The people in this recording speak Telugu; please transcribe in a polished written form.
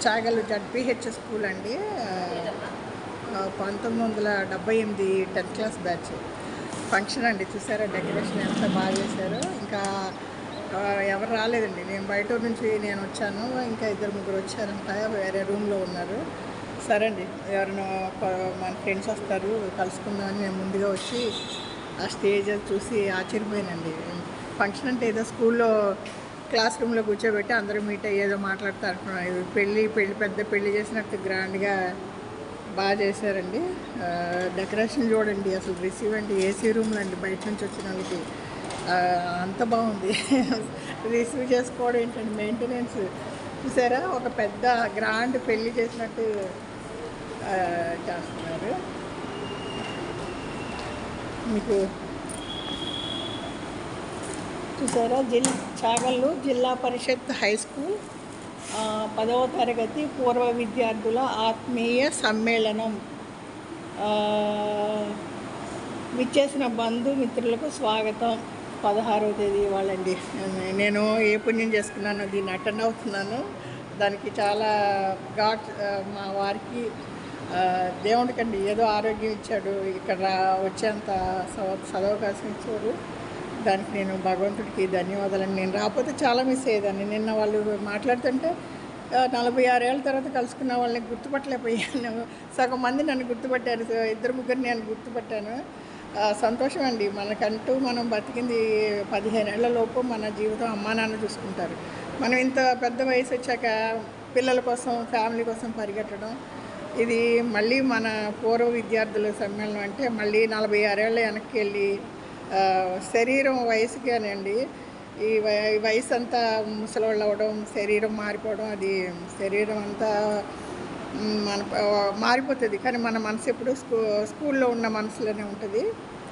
చాగల్లు జడ్పీహెచ్ స్కూల్ అండి. 1978 10th క్లాస్ బ్యాచ్ ఫంక్షన్ అండి. చూసారా డెకరేషన్ ఎంత బాగా చేశారో. ఇంకా ఎవరు రాలేదండి. నేను బయట నుంచి నేను వచ్చాను, ఇంకా ఇద్దరు ముగ్గురు వచ్చారంట, వేరే రూమ్లో ఉన్నారు. సరే అండి, ఎవరైనా మన ఫ్రెండ్స్ వస్తారు కలుసుకుందామని నేను ముందుగా వచ్చి ఆ స్టేజ్ చూసి ఆశ్చర్యపోయానండి. ఫంక్షన్ అంటే ఏదో స్కూల్లో క్లాస్ రూమ్లో కూర్చోబెట్టి అందరూ మీట్ అయ్యి ఏదో మాట్లాడుతూ అనుకున్నాను. పెళ్ళి పెద్ద పెళ్ళి చేసినట్టు గ్రాండ్గా బాగా చేశారండి. డెకరేషన్ చూడండి, అసలు రిసీవ్ అంటే ఏసీ రూమ్లో అండి, బయట నుంచి వచ్చిన వాళ్ళకి అంత బాగుంది. రిసీవ్ చేసుకోవడం ఏంటండి, మెయింటెనెన్స్ చూసారా, ఒక పెద్ద గ్రాండ్ పెళ్ళి చేసినట్టు చేస్తున్నారు. మీకు చూసారా, చాగల్లు జిల్లా పరిషత్ హై స్కూల్ 10వ తరగతి పూర్వ విద్యార్థుల ఆత్మీయ సమ్మేళనం. విచ్చేసిన బంధుమిత్రులకు స్వాగతం. 16వ తేదీ వాళ్ళండి. నేను ఏ పుణ్యం చేసుకున్నానో దీన్ని అటెండ్ అవుతున్నాను. దానికి చాలా మా వారికి దేవుడికండి ఏదో ఆరోగ్యం ఇచ్చాడు, ఇక్కడ వచ్చేంత సదవకాశం ఇచ్చాడు. దానికి నేను భగవంతుడికి ధన్యవాదాలని. నేను రాకపోతే చాలా మిస్ అయ్యేదాన్ని. నిన్న వాళ్ళు మాట్లాడుతుంటే 46 ఏళ్ళ తర్వాత కలుసుకున్న వాళ్ళని గుర్తుపట్టలేకపోయాను. సగం మంది నన్ను గుర్తుపట్టారు, ఇద్దరు ముగ్గురు నేను గుర్తుపట్టాను. సంతోషం అండి. మనకంటూ మనం బతికింది 15 ఏళ్ల లోపు మన జీవితం అమ్మా నాన్న చూసుకుంటారు. మనం ఇంత పెద్ద వయసు వచ్చాక పిల్లల కోసం ఫ్యామిలీ కోసం పరిగెట్టడం, ఇది మళ్ళీ మన పూర్వ విద్యార్థుల సమ్మేళనం అంటే మళ్ళీ 46 ఏళ్ళ వెనక్కి వెళ్ళి శరీరం వయసుగానండి, ఈ వయసు అంతా ముసలోళ్ళు అవ్వడం, శరీరం మారిపోవడం, అది శరీరం అంతా మన మారిపోతుంది. కానీ మన మనసు ఎప్పుడు స్కూల్లో ఉన్న మనసులోనే ఉంటుంది.